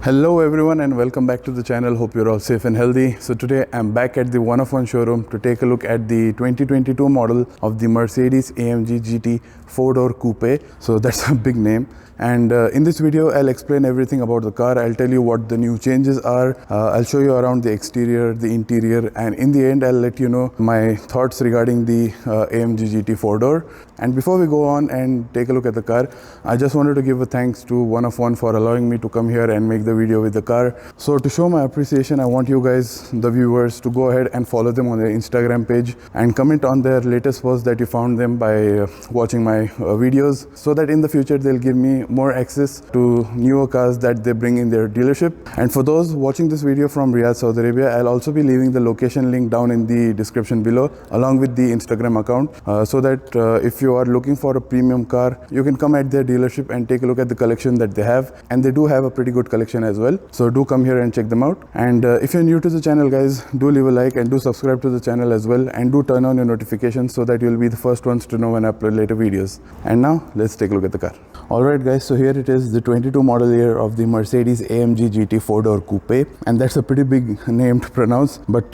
Hello everyone and welcome back to the channel. Hope you're all safe and healthy. So today I'm back at the one-of-one showroom to take a look at the 2022 model of the Mercedes-AMG GT 4-door Coupe. So that's a big name. And in this video I'll explain everything about the car. I'll tell you what the new changes are. I'll show you around the exterior, the interior, and in the end I'll let you know my thoughts regarding the AMG GT 4-door. And before we go on and take a look at the car, I just wanted to give a thanks to one-of-one for allowing me to come here and make the video with the car. So to show my appreciation, I want you guys, the viewers, to go ahead and follow them on their Instagram page and comment on their latest posts that you found them by watching my videos, so that in the future they'll give me more access to newer cars that they bring in their dealership. And for those watching this video from Riyadh, Saudi Arabia, I'll also be leaving the location link down in the description below along with the Instagram account, so that if you are looking for a premium car, you can come at their dealership and take a look at the collection that they have. And they do have a pretty good collection as well, so do come here and check them out. And if you're new to the channel, guys, do leave a like and do subscribe to the channel as well, and do turn on your notifications so that you'll be the first ones to know when I upload later videos. And now let's take a look at the car. Alright guys, so here it is, the 22 model year of the Mercedes-AMG GT 4-door Coupe, and that's a pretty big name to pronounce, but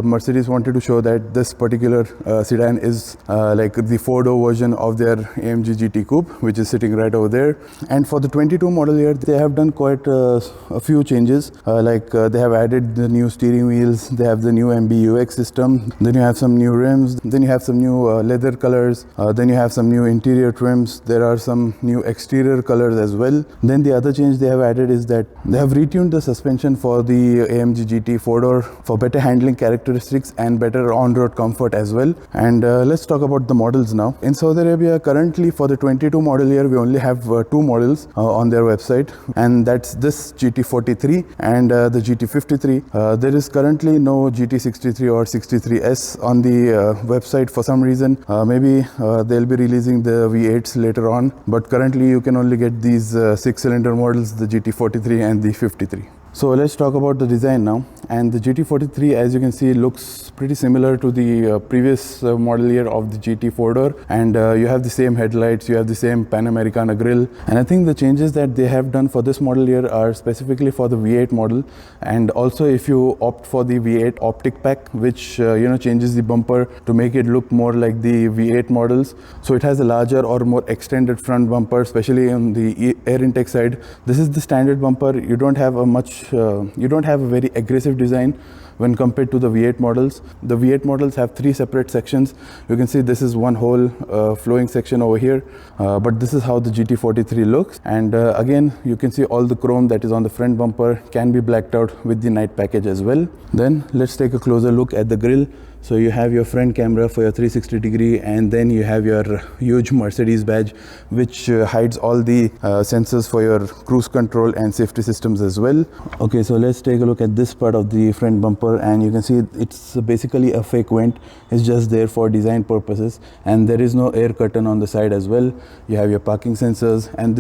Mercedes wanted to show that this particular sedan is like the 4-door version of their AMG GT Coupe, which is sitting right over there. And for the 22 model year, they have done quite a few changes, they have added the new steering wheels, they have the new MBUX system, then you have some new rims, then you have some new leather colors, then you have some new interior trims, there are some new exterior colors as well. Then the other change they have added is that they have retuned the suspension for the AMG GT 4-door for better handling characteristics and better on-road comfort as well. And let's talk about the models now. In Saudi Arabia, currently for the 22 model year, we only have two models on their website, and that's this GT43 and the GT53. There is currently no GT63 or 63S on the website for some reason. Maybe they'll be releasing the V8s later on, but currently you can only get these 6-cylinder models, the GT43 and the 53. So let's talk about the design now. And the GT43, as you can see, looks pretty similar to the previous model year of the GT 4-door, and you have the same headlights, you have the same Panamericana grille. And I think the changes that they have done for this model year are specifically for the V8 model, and also if you opt for the V8 optic pack, which changes the bumper to make it look more like the V8 models. So it has a larger or more extended front bumper, especially on the air intake side. This is the standard bumper. You don't have a very aggressive design when compared to the V8 models. The V8 models have three separate sections. You can see this is one whole flowing section over here, but this is how the GT43 looks. And again, you can see all the chrome that is on the front bumper can be blacked out with the night package as well. Then let's take a closer look at the grille. So you have your front camera for your 360 degree, and then you have your huge Mercedes badge, which hides all the sensors for your cruise control and safety systems as well. Okay, so let's take a look at this part of the front bumper, and you can see it's basically a fake vent. It's just there for design purposes, and there is no air curtain on the side as well. You have your parking sensors, and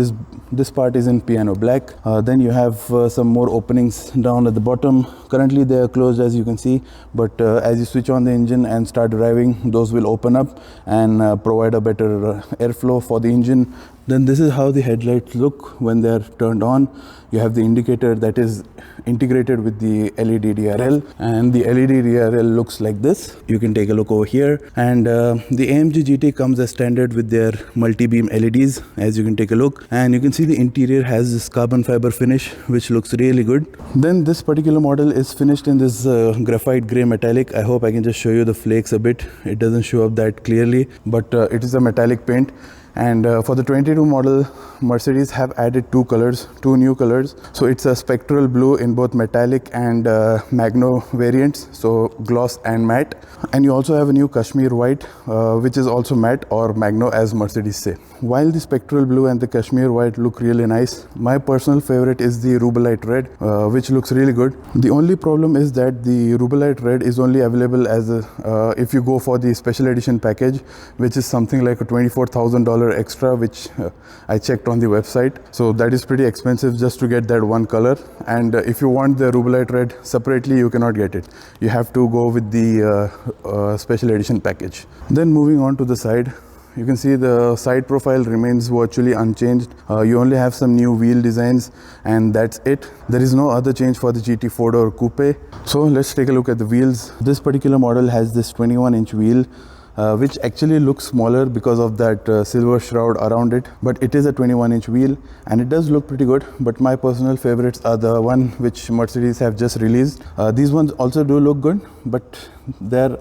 this part is in piano black. Then you have some more openings down at the bottom. Currently they are closed, as you can see, but as you switch on the engine and start driving, those will open up and provide a better airflow for the engine. Then this is how the headlights look when they are turned on. You have the indicator that is integrated with the LED DRL, and the LED DRL looks like this. You can take a look over here, and the AMG GT comes as standard with their multi-beam LEDs, as you can take a look, and you can see the interior has this carbon fiber finish, which looks really good. Then this particular model is finished in this graphite gray metallic. I hope I can just show you the flakes a bit. It doesn't show up that clearly, but it is a metallic paint. And for the 22 model, Mercedes have added two new colors. So it's a spectral blue in both metallic and magno variants, so gloss and matte. And you also have a new Kashmir white, which is also matte or magno, as Mercedes say. While the spectral blue and the Kashmir white look really nice, my personal favorite is the Rubellite red, which looks really good. The only problem is that the Rubellite red is only available as if you go for the special edition package, which is something like a $24,000 extra, which I checked on the website. So that is pretty expensive just to get that one color. And if you want the Rubellite red separately, you cannot get it. You have to go with the special edition package. Then moving on to the side, you can see the side profile remains virtually unchanged. You only have some new wheel designs and that's it. There is no other change for the GT 4-door Coupe. So let's take a look at the wheels. This particular model has this 21-inch wheel, which actually looks smaller because of that silver shroud around it, but it is a 21-inch wheel and it does look pretty good. But my personal favorites are the one which Mercedes have just released. These ones also do look good, but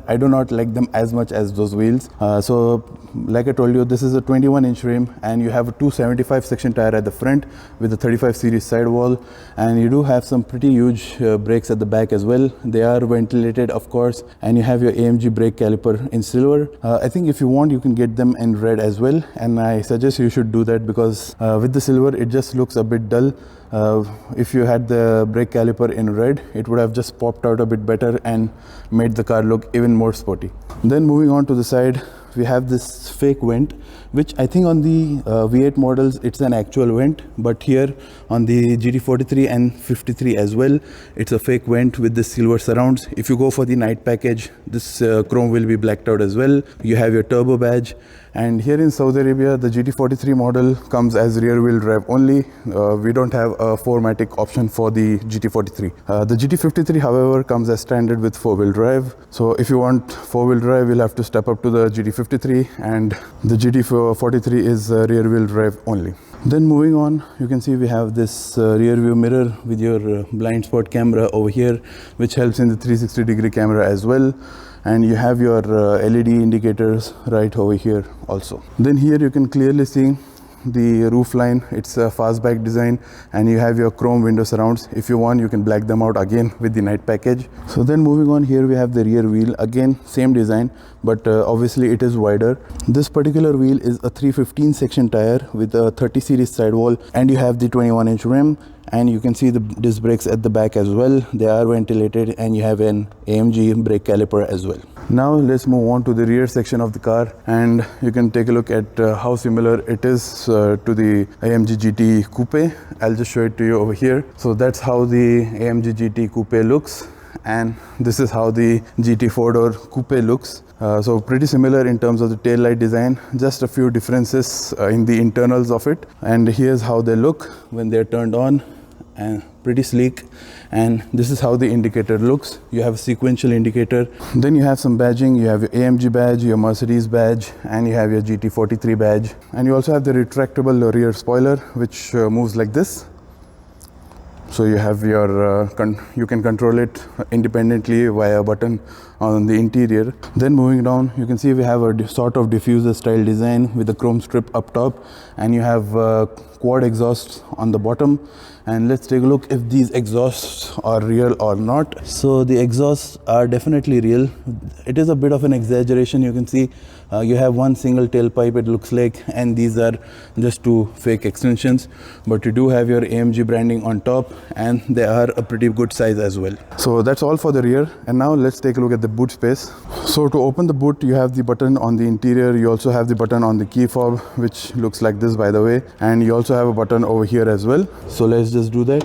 I do not like them as much as those wheels. So like I told you, this is a 21-inch rim and you have a 275 section tire at the front with a 35 series sidewall, and you do have some pretty huge brakes at the back as well. They are ventilated, of course, and you have your AMG brake caliper in silver. I think if you want, you can get them in red as well, and I suggest you should do that because with the silver it just looks a bit dull. If you had the brake caliper in red, it would have just popped out a bit better and made the car look even more sporty. Then moving on to the side, we have this fake vent, which I think on the V8 models it's an actual vent, but here on the GT43 and 53 as well, it's a fake vent with the silver surrounds. If you go for the night package, this chrome will be blacked out as well. You have your turbo badge, and here in Saudi Arabia the GT43 model comes as rear wheel drive only. We don't have a 4MATIC option for the GT43. The GT53 however comes as standard with 4-wheel drive, so if you want 4-wheel drive you'll have to step up to the GT53, and the GT43 is rear wheel drive only. Then moving on, you can see we have this rear view mirror with your blind spot camera over here, which helps in the 360-degree camera as well. And you have your LED indicators right over here also. Then here you can clearly see the roof line. It's a fastback design, and you have your chrome window surrounds. If you want, you can black them out again with the night package. So then moving on, here we have the rear wheel. Again, same design, but obviously it is wider. This particular wheel is a 315 section tire with a 30 series sidewall, and you have the 21-inch rim. And you can see the disc brakes at the back as well. They are ventilated, and you have an AMG brake caliper as well. Now let's move on to the rear section of the car, and you can take a look at how similar it is to the AMG GT Coupe. I'll just show it to you over here. So that's how the AMG GT Coupe looks, and this is how the GT 4-door Coupe looks. So pretty similar in terms of the tail light design, just a few differences in the internals of it. And here's how they look when they're turned on, and pretty sleek. And this is how the indicator looks. You have a sequential indicator, then you have some badging. You have your AMG badge, your Mercedes badge, and you have your GT43 badge, and you also have the retractable rear spoiler, which moves like this. So you have your you can control it independently via a button on the interior. Then moving down, you can see we have a sort of diffuser style design with a chrome strip up top, and you have quad exhausts on the bottom. And let's take a look if these exhausts are real or not. So the exhausts are definitely real. It is a bit of an exaggeration. You can see you have one single tailpipe, it looks like, and these are just two fake extensions, but you do have your AMG branding on top, and they are a pretty good size as well. So that's all for the rear. And now let's take a look at the boot space. So to open the boot, you have the button on the interior. You also have the button on the key fob, which looks like this, by the way, and you also have a button over here as well. So let's just do that.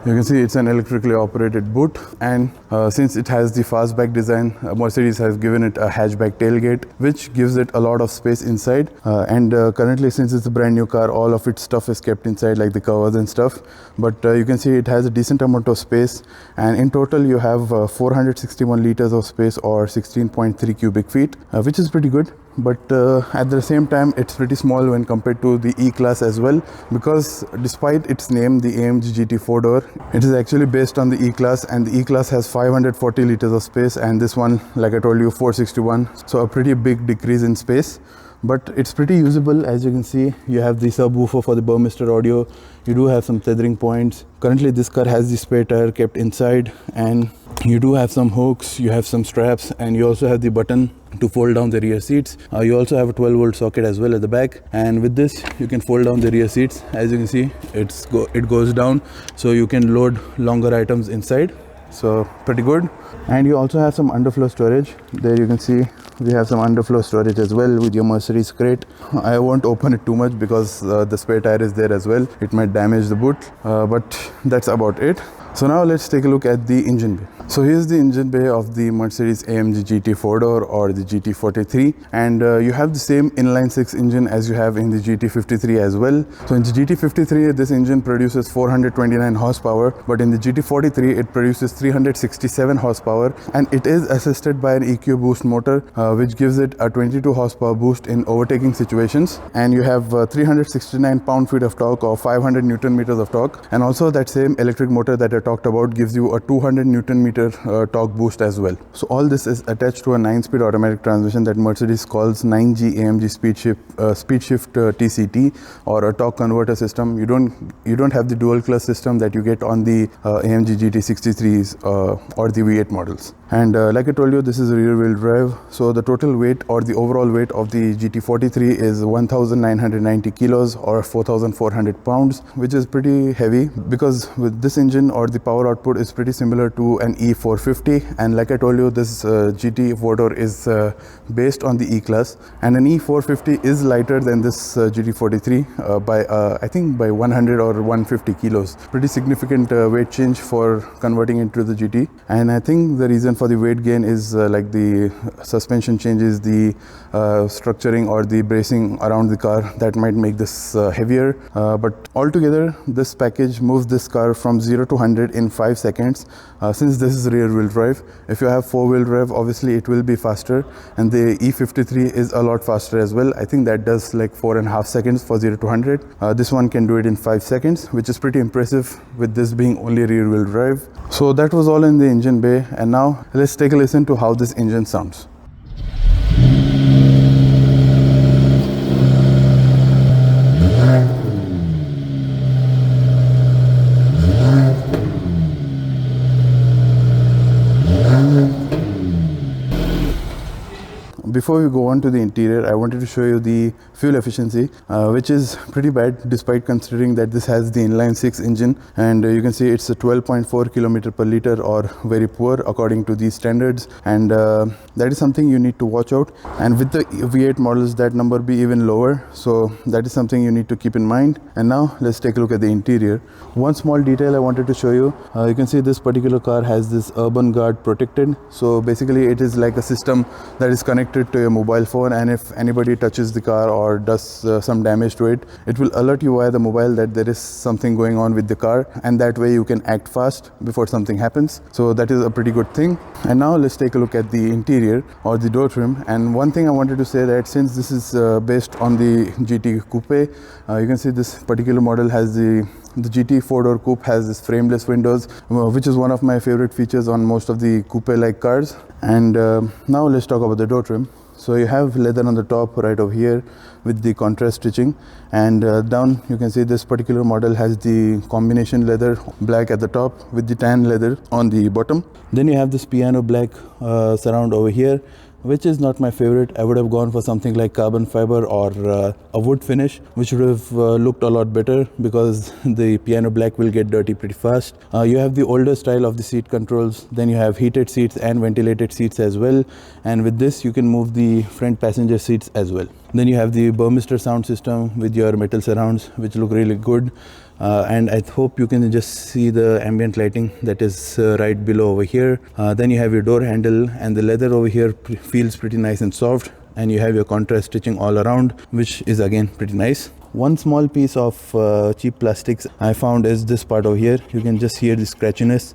You can see it's an electrically operated boot, and since it has the fastback design, Mercedes has given it a hatchback tailgate, which gives it a lot of space inside. And currently, since it's a brand new car, all of its stuff is kept inside, like the covers and stuff. But you can see it has a decent amount of space, and in total you have 461 liters of space, or 16.3 cubic feet, which is pretty good. But at the same time, it's pretty small when compared to the E-Class as well, because despite its name, the AMG GT 4-door, it is actually based on the E-Class, and the E-Class has 540 liters of space, and this one, like I told you, 461, so a pretty big decrease in space. But it's pretty usable. As you can see, you have the subwoofer for the Burmester audio. You do have some tethering points. Currently this car has the spare tire kept inside, and you do have some hooks, you have some straps, and you also have the button to fold down the rear seats. You also have a 12-volt socket as well at the back, and with this you can fold down the rear seats. As you can see, it goes down, so you can load longer items inside. So pretty good. And you also have some underfloor storage. There you can see we have some underfloor storage as well with your Mercedes crate. I won't open it too much because the spare tire is there as well. It might damage the boot, but that's about it. So now let's take a look at the engine bay. So here's the engine bay of the Mercedes-AMG GT 4-door or the GT43, and you have the same inline 6 engine as you have in the GT53 as well. So in the GT53 this engine produces 429 horsepower, but in the GT43 it produces 367 horsepower, and it is assisted by an EQ boost motor which gives it a 22 horsepower boost in overtaking situations, and you have 369 pound-feet of torque or 500 Newton meters of torque, and also that same electric motor that I talked about gives you a 200 Newton meter torque boost as well. So all this is attached to a 9-speed automatic transmission that Mercedes calls 9G AMG speed shift TCT, or a torque converter system. You don't have the dual clutch system that you get on the AMG GT63s or the V8 models. And like I told you, this is a rear wheel drive, so the total weight or the overall weight of the GT43 is 1990 kilos or 4,400 pounds, which is pretty heavy because with this engine or the power output is pretty similar to an E450, and like I told you, this GT 4-door is based on the E-Class, and an E450 is lighter than this GT43 by I think by 100 or 150 kilos. Pretty significant weight change for converting into the GT, and I think the reason for the weight gain is like the suspension changes, the structuring or the bracing around the car that might make this heavier, but altogether this package moves this car from 0 to 100 in 5 seconds. Since this is rear wheel drive, if you have 4-wheel drive, obviously it will be faster, and the E53 is a lot faster as well. I think that does like 4.5 seconds for 0 to 100. This one can do it in 5 seconds, which is pretty impressive with this being only rear wheel drive. So that was all in the engine bay, and now let's take a listen to how this engine sounds. Before we go on to the interior, I wanted to show you the fuel efficiency, which is pretty bad despite considering that this has the inline 6 engine, and you can see it's a 12.4 kilometer per liter, or very poor according to these standards, and that is something you need to watch out. And with the V8 models, that number be even lower, so that is something you need to keep in mind. And now let's take a look at the interior. One small detail I wanted to show you, you can see this particular car has this urban guard protected. So basically it is like a system that is connected to your mobile phone, and if anybody touches the car or does some damage to it, it will alert you via the mobile that there is something going on with the car, and that way you can act fast before something happens. So that is a pretty good thing. And now let's take a look at the interior or the door trim. And one thing I wanted to say, that since this is based on the GT Coupé, you can see this particular model has the GT 4-door coupe has this frameless windows, which is one of my favorite features on most of the coupe-like cars. And now let's talk about the door trim. So you have leather on the top right over here with the contrast stitching, and down you can see this particular model has the combination leather black at the top with the tan leather on the bottom. Then you have this piano black surround over here, which is not my favorite. I would have gone for something like carbon fiber or a wood finish, which would have looked a lot better, because the piano black will get dirty pretty fast. You have the older style of the seat controls, then you have heated seats and ventilated seats as well, and with this you can move the front passenger seats as well. Then you have the Burmester sound system with your metal surrounds, which look really good. And I hope you can just see the ambient lighting that is right below over here. Then you have your door handle, and the leather over here feels pretty nice and soft, and you have your contrast stitching all around, which is again pretty nice. One small piece of cheap plastics I found is this part over here. You can just hear the scratchiness,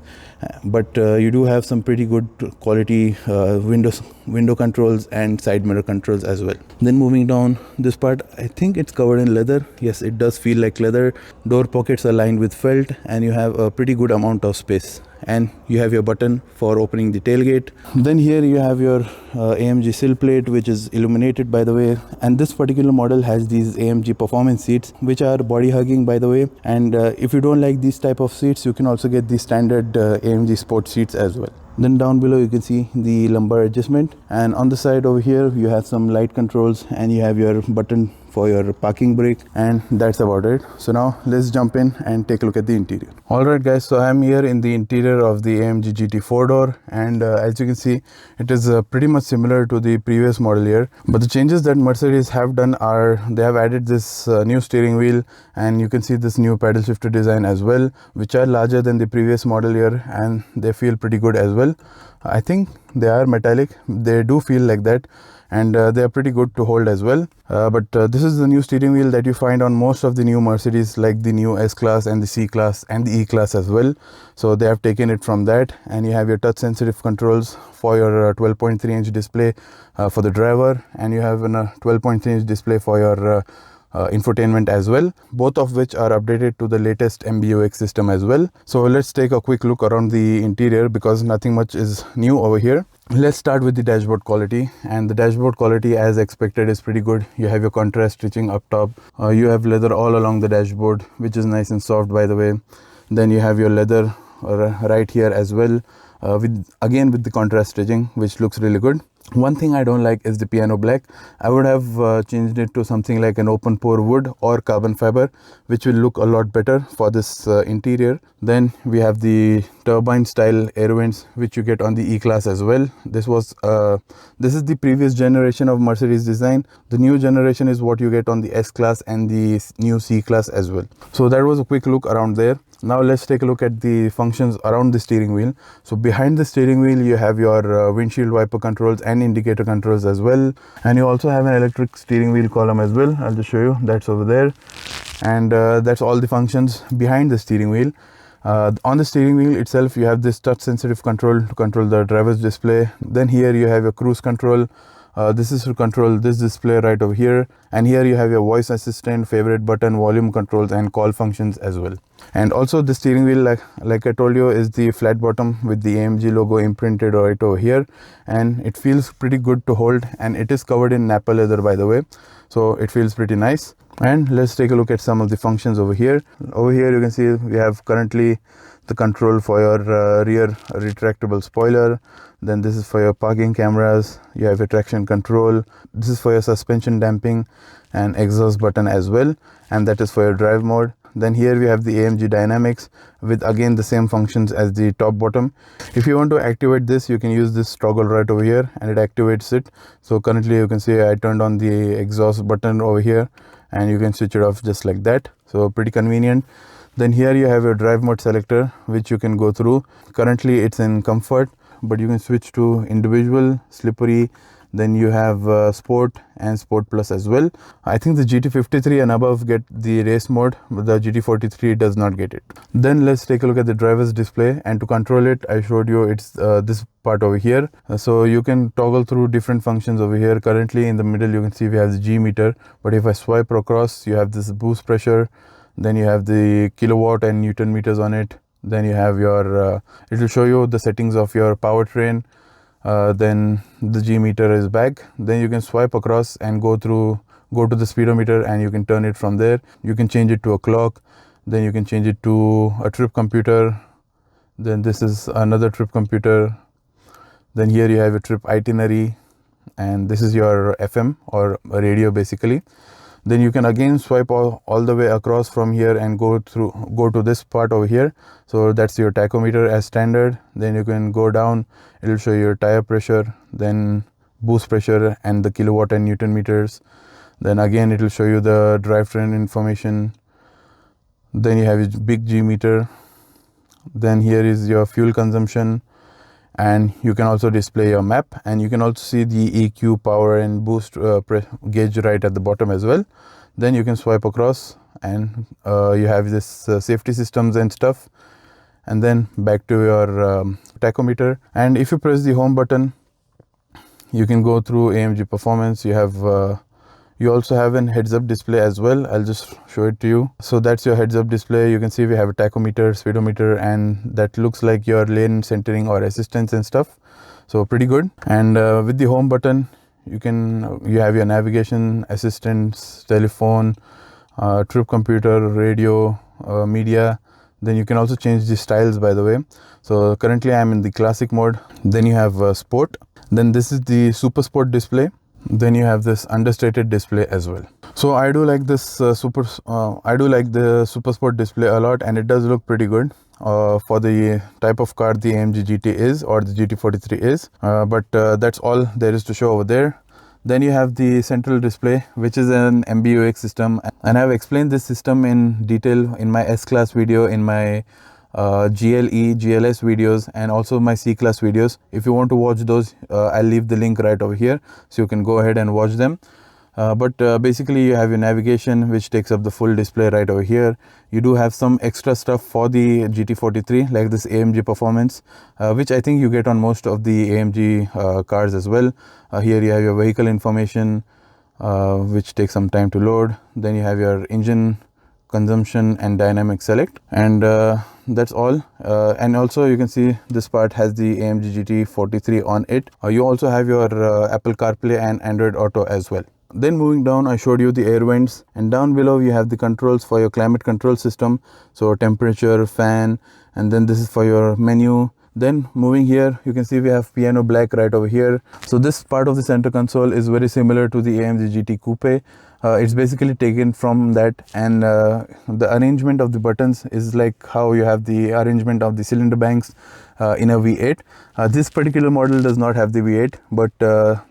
but you do have some pretty good quality window controls and side mirror controls as well. Then moving down this part, I think it's covered in leather. Yes, it does feel like leather. Door pockets are lined with felt, and you have a pretty good amount of space. And you have your button for opening the tailgate. Then here you have your AMG sill plate, which is illuminated, by the way, and this particular model has these AMG performance seats, which are body hugging, by the way. And if you don't like these type of seats, you can also get the standard AMG sport seats as well. Then down below you can see the lumbar adjustment, and on the side over here you have some light controls, and you have your button for your parking brake, and that's about it. So now let's jump in and take a look at the interior. Alright guys, so I'm here in the interior of the AMG GT 4-door, and as you can see, it is pretty much similar to the previous model here, but the changes that Mercedes have done are they have added this new steering wheel, and you can see this new paddle shifter design as well, which are larger than the previous model here, and they feel pretty good as well. I think they are metallic, they do feel like that, and they are pretty good to hold as well. But this is the new steering wheel that you find on most of the new Mercedes, like the new S-Class and the C-Class and the E-Class as well. So they have taken it from that, and you have your touch sensitive controls for your 12.3-inch display for the driver, and you have a 12.3-inch display for your infotainment as well, both of which are updated to the latest MBUX system as well. So let's take a quick look around the interior because nothing much is new over here. Let's start with the dashboard quality, and the dashboard quality as expected is pretty good. You have your contrast stitching up top, you have leather all along the dashboard, which is nice and soft by the way. Then you have your leather right here as well, with the contrast stitching, which looks really good. One thing I don't like is the piano black. I would have changed it to something like an open pore wood or carbon fiber, which will look a lot better for this interior. Then we have the turbine style air vents, which you get on the E-Class as well. This is the previous generation of Mercedes design. The new generation is what you get on the S-Class and the new C-Class as well. So that was a quick look around there. Now let's take a look at the functions around the steering wheel. So behind the steering wheel you have your windshield wiper controls and indicator controls as well, and you also have an electric steering wheel column as well. I'll just show you, that's over there, and that's all the functions behind the steering wheel. On the steering wheel itself you have this touch sensitive control to control the driver's display. Then here you have your cruise control. This is to control this display right over here, and here you have your voice assistant, favorite button, volume controls and call functions as well. And also the steering wheel, like I told you, is the flat bottom with the AMG logo imprinted right over here, and it feels pretty good to hold, and it is covered in Nappa leather by the way, so it feels pretty nice. And let's take a look at some of the functions over here. Over here you can see we have currently the control for your rear retractable spoiler. Then this is for your parking cameras. You have your traction control. This is for your suspension damping and exhaust button as well, and that is for your drive mode. Then here we have the AMG dynamics with again the same functions as the top bottom. If you want to activate this, you can use this toggle right over here and it activates it. So currently you can see I turned on the exhaust button over here, and you can switch it off just like that. So pretty convenient. Then here you have your drive mode selector, which you can go through. Currently it's in comfort, but you can switch to individual, slippery. Then you have sport and sport plus as well. I think the GT53 and above get the race mode, but the GT43 does not get it. Then let's take a look at the driver's display, and to control it I showed you it's this part over here. So you can toggle through different functions over here. Currently in the middle you can see we have the G meter, but if I swipe across you have this boost pressure, then you have the kilowatt and Newton meters on it. Then you have your it will show you the settings of your powertrain. Then the G meter is back. Then you can swipe across and go to the speedometer, and you can turn it from there. You can change it to a clock, then you can change it to a trip computer. Then this is another trip computer. Then here you have a trip itinerary, and this is your FM or radio basically. Then you can again swipe all the way across from here and go to this part over here. So that's your tachometer as standard. Then you can go down, it will show your tire pressure, then boost pressure and the kilowatt and Newton meters. Then again it will show you the drivetrain information. Then you have a big G meter. Then here is your fuel consumption, and you can also display your map, and you can also see the EQ, power and boost gauge right at the bottom as well. Then you can swipe across, and you have this safety systems and stuff, and then back to your tachometer. And if you press the home button, you can go through AMG performance. You have you also have an heads-up display as well. I'll just show it to you. So that's your heads-up display. You can see we have a tachometer, speedometer, and that looks like your lane centering or assistance and stuff. So pretty good. And with the home button, you have your navigation, assistance, telephone, trip computer, radio, media. Then you can also change the styles, by the way. So currently I'm in the classic mode. Then you have sport. Then this is the super sport display. Then you have this understated display as well. So I do like this I do like the Super Sport display a lot, and it does look pretty good for the type of car the AMG GT is, or the GT43 is. But that's all there is to show over there. Then you have the central display, which is an MBUX system, and I've explained this system in detail in my S-Class video, in my GLE, GLS videos, and also my C-Class videos. If you want to watch those, I'll leave the link right over here, so you can go ahead and watch them. But basically you have your navigation, which takes up the full display right over here. You do have some extra stuff for the GT43, like this AMG performance, which I think you get on most of the AMG cars as well. Here you have your vehicle information, which takes some time to load. Then you have your engine consumption and dynamic select, and that's all. And also you can see this part has the AMG GT43 on it. You also have your Apple CarPlay and Android Auto as well. Then moving down, I showed you the air vents, and down below you have the controls for your climate control system, so temperature, fan, and then this is for your menu. Then moving here, you can see we have piano black right over here. So this part of the center console is very similar to the AMG GT Coupé. It's basically taken from that, and the arrangement of the buttons is like how you have the arrangement of the cylinder banks in a V8. This particular model does not have the V8, but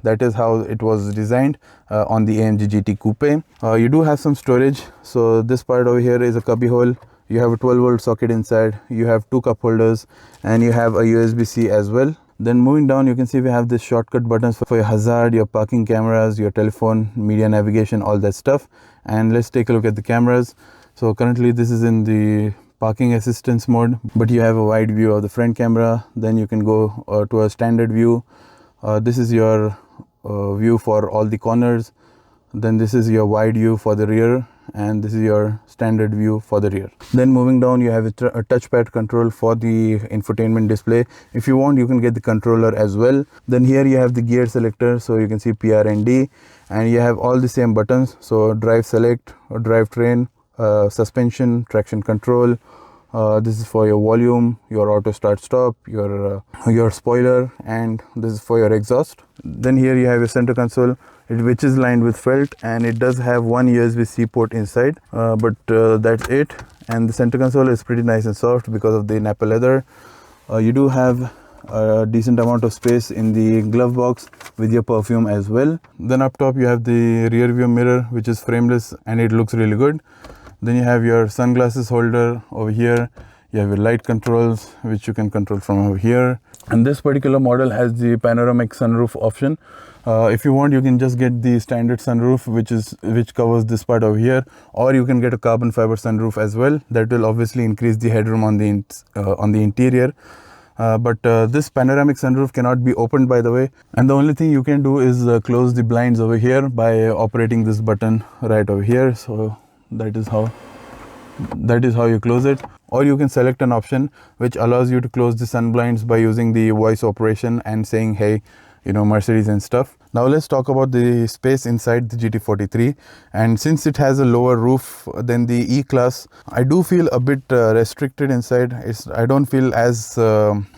that is how it was designed on the AMG GT Coupé. You do have some storage, so this part over here is a cubby hole. You have a 12-volt socket inside, you have 2 cup holders, and you have a USB-C as well. Then moving down, you can see we have this shortcut buttons for your hazard, your parking cameras, your telephone, media navigation, all that stuff. And let's take a look at the cameras. So currently this is in the parking assistance mode, but you have a wide view of the front camera. Then you can go to a standard view. This is your view for all the corners. Then this is your wide view for the rear, and this is your standard view for the rear. Then moving down, you have a touchpad control for the infotainment display. If you want, you can get the controller as well. Then here you have the gear selector, so you can see PR and D, and you have all the same buttons, so drive select, or drive train, suspension, traction control. This is for your volume, your auto start stop, your spoiler, and this is for your exhaust. Then here you have your center console, which is lined with felt, and it does have one USB-C port inside, but that's it. And the center console is pretty nice and soft because of the Nappa leather. You do have a decent amount of space in the glove box with your perfume as well. Then up top you have the rear view mirror, which is frameless, and it looks really good. Then you have your sunglasses holder over here. You have your light controls, which you can control from over here. And this particular model has the panoramic sunroof option. If you want, you can just get the standard sunroof, which covers this part over here, or you can get a carbon fiber sunroof as well. That will obviously increase the headroom on the interior. But this panoramic sunroof cannot be opened, by the way, and the only thing you can do is close the blinds over here by operating this button right over here. So that is how you close it. Or you can select an option which allows you to close the sun blinds by using the voice operation and saying, hey, you know, Mercedes and stuff. Now let's talk about the space inside the GT43. And since it has a lower roof than the E-Class, I do feel a bit restricted inside. I don't feel as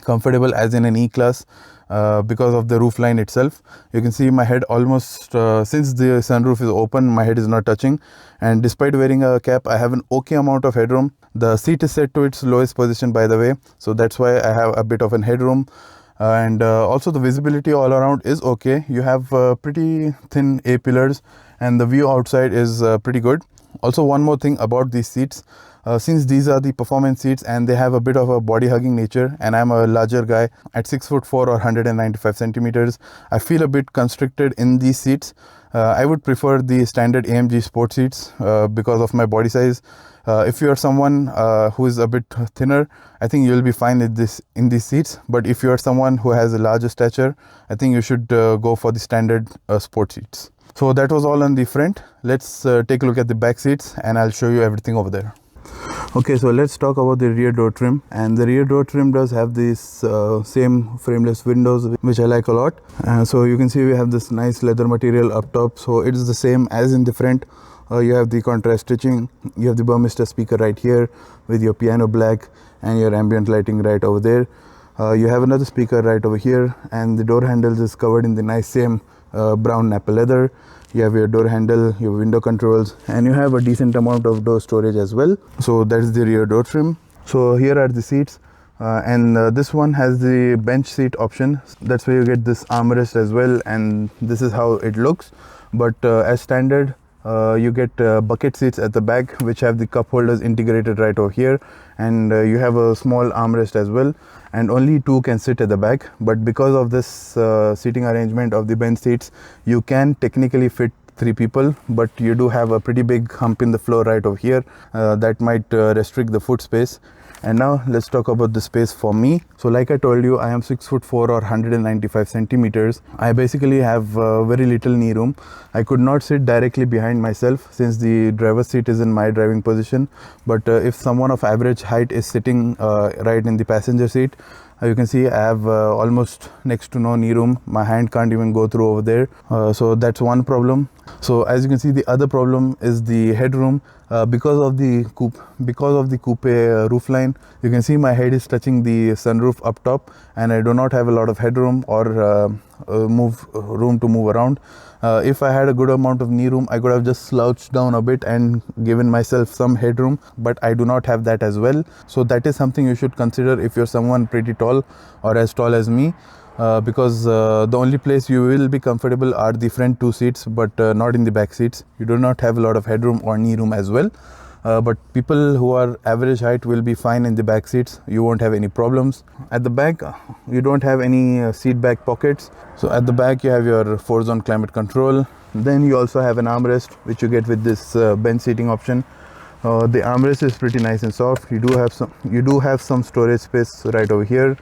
comfortable as in an E-Class because of the roof line itself. You can see my head almost, since the sunroof is open, my head is not touching. And despite wearing a cap, I have an okay amount of headroom. The seat is set to its lowest position, by the way, so that's why I have a bit of an headroom. And also the visibility all around is okay. You have pretty thin A-pillars, and the view outside is pretty good. Also, one more thing about these seats. Since these are the performance seats and they have a bit of a body hugging nature, and I'm a larger guy at 6'4" or 195 centimeters, I feel a bit constricted in these seats. I would prefer the standard AMG sport seats because of my body size. If you are someone who is a bit thinner, I think you'll be fine in these seats. But if you are someone who has a larger stature, I think you should go for the standard sport seats. So that was all on the front. Let's take a look at the back seats, and I'll show you everything over there. Okay, so let's talk about the rear door trim. And the rear door trim does have these same frameless windows, which I like a lot. So you can see we have this nice leather material up top, so it is the same as in the front. You have the contrast stitching, you have the Burmester speaker right here with your piano black and your ambient lighting right over there. You have another speaker right over here, and the door handles is covered in the nice same brown Nappa leather. You have your door handle, your window controls, and you have a decent amount of door storage as well. So that's the rear door trim. So here are the seats. And this one has the bench seat option. That's where you get this armrest as well, and this is how it looks. But as standard, you get bucket seats at the back, which have the cup holders integrated right over here, and you have a small armrest as well, and only two can sit at the back. But because of this seating arrangement of the bench seats, you can technically fit 3 people, but you do have a pretty big hump in the floor right over here that might restrict the foot space. And now let's talk about the space for me. So like I told you, I am 6'4" or 195 centimeters. I basically have very little knee room. I could not sit directly behind myself since the driver's seat is in my driving position. But if someone of average height is sitting right in the passenger seat, you can see I have almost next to no knee room. My hand can't even go through over there. So that's one problem. So as you can see, the other problem is the headroom. Because of the coupe roofline, you can see my head is touching the sunroof up top, and I do not have a lot of headroom or room to move around. If I had a good amount of knee room, I could have just slouched down a bit and given myself some headroom, but I do not have that as well. So that is something you should consider if you're someone pretty tall or as tall as me. Because the only place you will be comfortable are the front 2 seats, but not in the back seats. You do not have a lot of headroom or knee room as well. But people who are average height will be fine in the back seats. You won't have any problems. At the back, you don't have any seat back pockets. So at the back, you have your 4-zone climate control. Then you also have an armrest, which you get with this bench seating option. The armrest is pretty nice and soft. You do have some storage space right over here.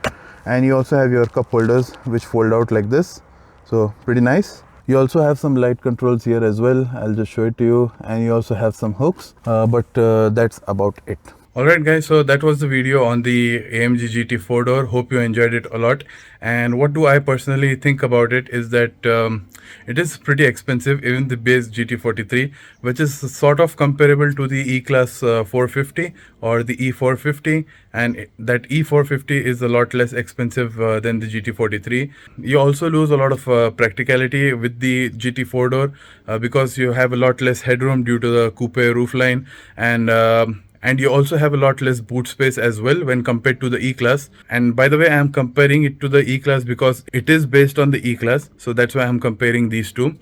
And you also have your cup holders, which fold out like this. So pretty nice. You also have some light controls here as well. I'll just show it to you. And you also have some hooks, but that's about it. Alright guys, so that was the video on the AMG GT 4-door. Hope you enjoyed it a lot. And what do I personally think about it is that it is pretty expensive, even the base GT43, which is sort of comparable to the E-Class 450 or the E450. And that E450 is a lot less expensive than the GT43. You also lose a lot of practicality with the GT 4-door because you have a lot less headroom due to the coupe roofline, and you also have a lot less boot space as well when compared to the E-Class. And by the way, I am comparing it to the E-Class because it is based on the E-Class. So that's why I'm comparing these two.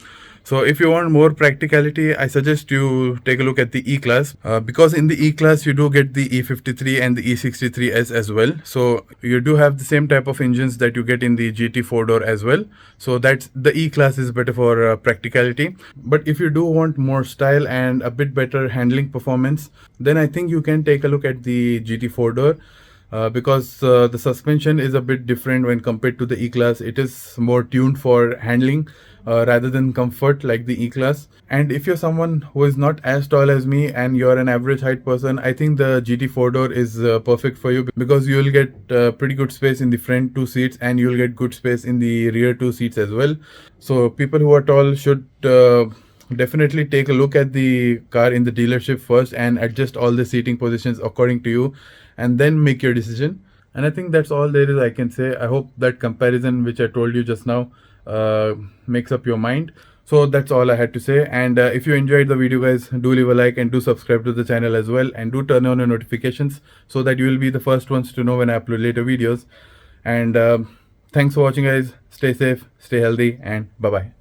So if you want more practicality, I suggest you take a look at the E-Class because in the E-Class you do get the E53 and the E63S as well. So you do have the same type of engines that you get in the GT 4-door as well. So that's the E-Class is better for practicality. But if you do want more style and a bit better handling performance, then I think you can take a look at the GT 4-door. Because the suspension is a bit different when compared to the E-Class. It is more tuned for handling rather than comfort like the E-Class. And if you're someone who is not as tall as me and you're an average height person, I think the GT 4-door is perfect for you because you will get pretty good space in the front 2 seats and you'll get good space in the rear 2 seats as well. So people who are tall should definitely take a look at the car in the dealership first and adjust all the seating positions according to you, and then make your decision. And I think that's all there is I can say. I hope that comparison which I told you just now makes up your mind. So that's all I had to say. And if you enjoyed the video guys, do leave a like and do subscribe to the channel as well, and do turn on your notifications so that you will be the first ones to know when I upload later videos. And thanks for watching guys. Stay safe, stay healthy, and bye bye.